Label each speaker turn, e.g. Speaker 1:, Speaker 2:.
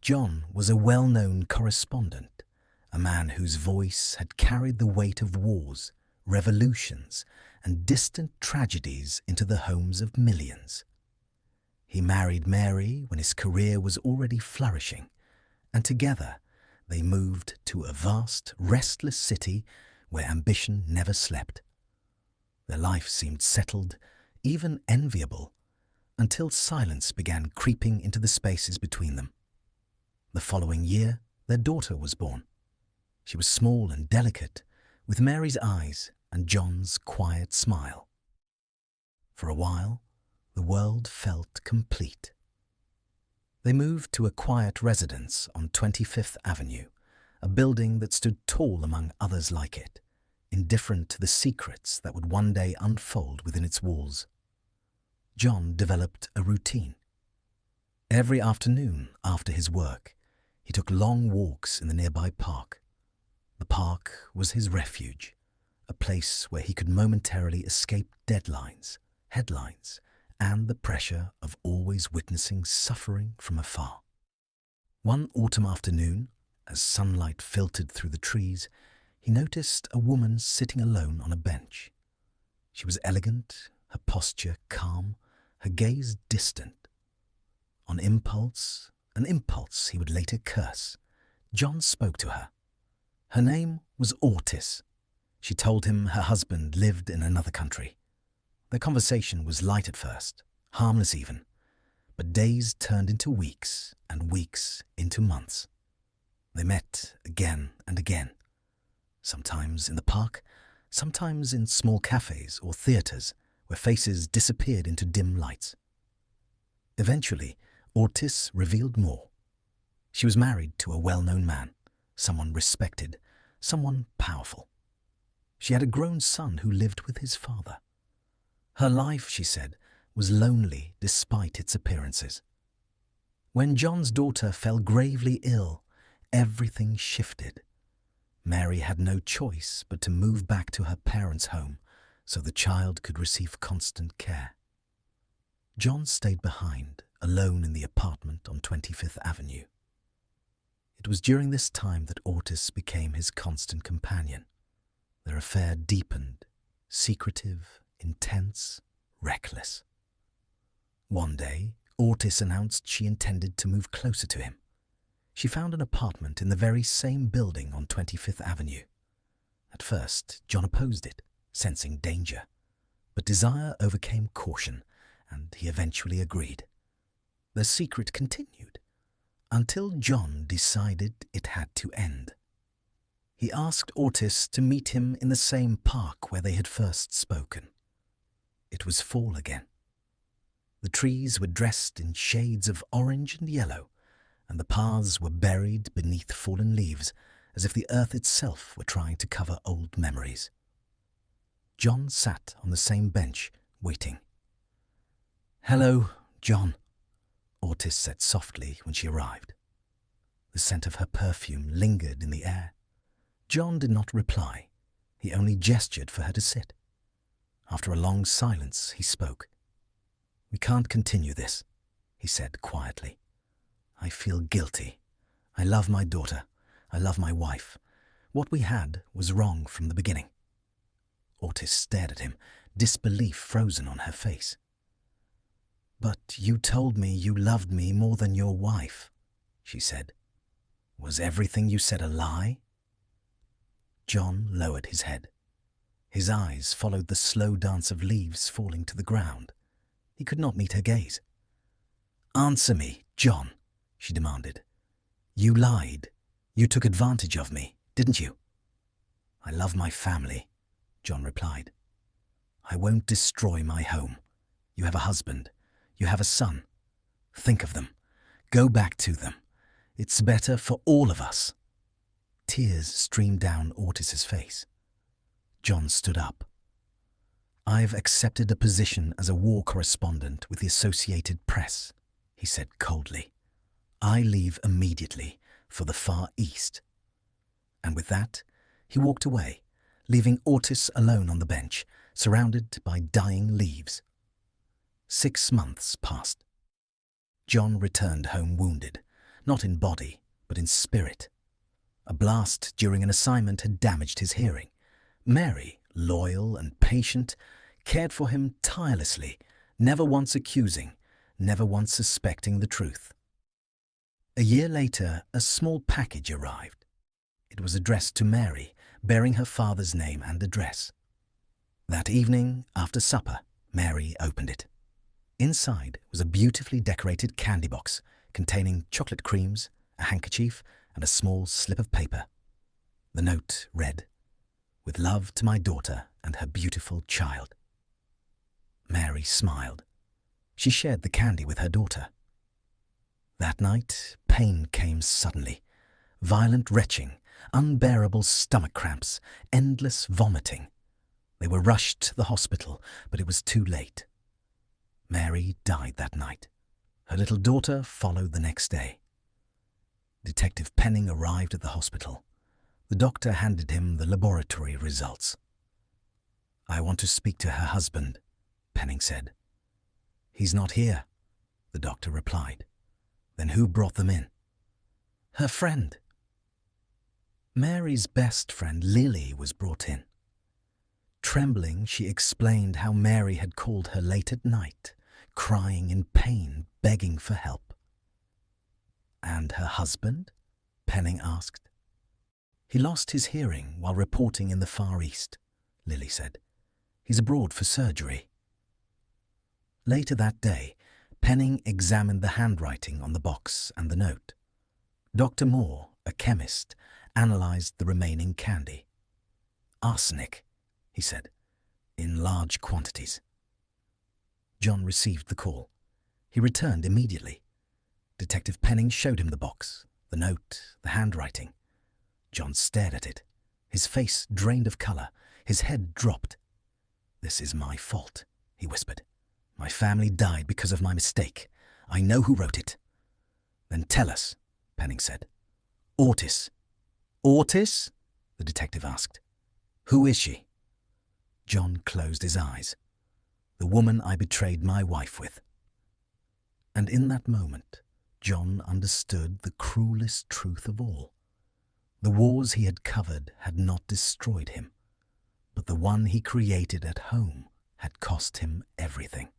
Speaker 1: John was a well-known correspondent, a man whose voice had carried the weight of wars, revolutions, and distant tragedies into the homes of millions. He married Mary when his career was already flourishing, and together they moved to a vast, restless city where ambition never slept. Their life seemed settled, even enviable, until silence began creeping into the spaces between them. The following year, their daughter was born. She was small and delicate, with Mary's eyes and John's quiet smile. For a while, the world felt complete. They moved to a quiet residence on 25th Avenue, a building that stood tall among others like it, indifferent to the secrets that would one day unfold within its walls. John developed a routine. Every afternoon after his work, he took long walks in the nearby park. The park was his refuge, a place where he could momentarily escape deadlines, headlines, and the pressure of always witnessing suffering from afar. One autumn afternoon, as sunlight filtered through the trees, he noticed a woman sitting alone on a bench. She was elegant, her posture calm, her gaze distant. On impulse, an impulse he would later curse, John spoke to her. Her name was Ortis. She told him her husband lived in another country. Their conversation was light at first, harmless even, but days turned into weeks and weeks into months. They met again and again, sometimes in the park, sometimes in small cafes or theatres where faces disappeared into dim lights. Eventually, Ortis revealed more. She was married to a well-known man, someone respected, someone powerful. She had a grown son who lived with his father. Her life, she said, was lonely despite its appearances. When John's daughter fell gravely ill, everything shifted. Mary had no choice but to move back to her parents' home so the child could receive constant care. John stayed behind, alone in the apartment on 25th Avenue. It was during this time that Ortis became his constant companion. Their affair deepened, secretive, intense, reckless. One day, Ortis announced she intended to move closer to him. She found an apartment in the very same building on 25th Avenue. At first, John opposed it, sensing danger, but desire overcame caution, and he eventually agreed. The secret continued, until John decided it had to end. He asked Ortis to meet him in the same park where they had first spoken. It was fall again. The trees were dressed in shades of orange and yellow, and the paths were buried beneath fallen leaves, as if the earth itself were trying to cover old memories. John sat on the same bench, waiting. "Hello, John," Ortis said softly when she arrived. The scent of her perfume lingered in the air. John did not reply. He only gestured for her to sit. After a long silence, he spoke. "We can't continue this," he said quietly. "I feel guilty. I love my daughter. I love my wife. What we had was wrong from the beginning." Ortis stared at him, disbelief frozen on her face. "But you told me you loved me more than your wife," she said. "Was everything you said a lie?" John lowered his head. His eyes followed the slow dance of leaves falling to the ground. He could not meet her gaze. "Answer me, John," she demanded. "You lied. You took advantage of me, didn't you?" "I love my family," John replied. "I won't destroy my home. You have a husband. You have a son. Think of them. Go back to them. It's better for all of us." Tears streamed down Ortis's face. John stood up. "I've accepted a position as a war correspondent with the Associated Press," he said coldly. "I leave immediately for the Far East." And with that, he walked away, leaving Ortis alone on the bench, surrounded by dying leaves. 6 months passed. John returned home wounded, not in body, but in spirit. A blast during an assignment had damaged his hearing. Mary, loyal and patient, cared for him tirelessly, never once accusing, never once suspecting the truth. A year later, a small package arrived. It was addressed to Mary, bearing her father's name and address. That evening, after supper, Mary opened it. Inside was a beautifully decorated candy box containing chocolate creams, a handkerchief, and a small slip of paper. The note read, "With love to my daughter and her beautiful child." Mary smiled. She shared the candy with her daughter. That night, pain came suddenly. Violent retching, unbearable stomach cramps, endless vomiting. They were rushed to the hospital, but it was too late. Mary died that night. Her little daughter followed the next day. Detective Penning arrived at the hospital. The doctor handed him the laboratory results. "I want to speak to her husband," Penning said. "He's not here," the doctor replied. "Then who brought them in?" "Her friend." Mary's best friend, Lily, was brought in. Trembling, she explained how Mary had called her late at night, crying in pain, begging for help. "And her husband?" Penning asked. "He lost his hearing while reporting in the Far East," Lily said. "He's abroad for surgery." Later that day, Penning examined the handwriting on the box and the note. Dr. Moore, a chemist, analyzed the remaining candy. "Arsenic," he said, "in large quantities." John received the call. He returned immediately. Detective Penning showed him the box, the note, the handwriting. John stared at it. His face drained of color. His head dropped. "This is my fault," he whispered. "My family died because of my mistake. I know who wrote it." "Then tell us," Penning said. "Ortis." "Ortis?" the detective asked. "Who is she?" John closed his eyes. "The woman I betrayed my wife with." And in that moment, John understood the cruelest truth of all. The wars he had covered had not destroyed him, but the one he created at home had cost him everything.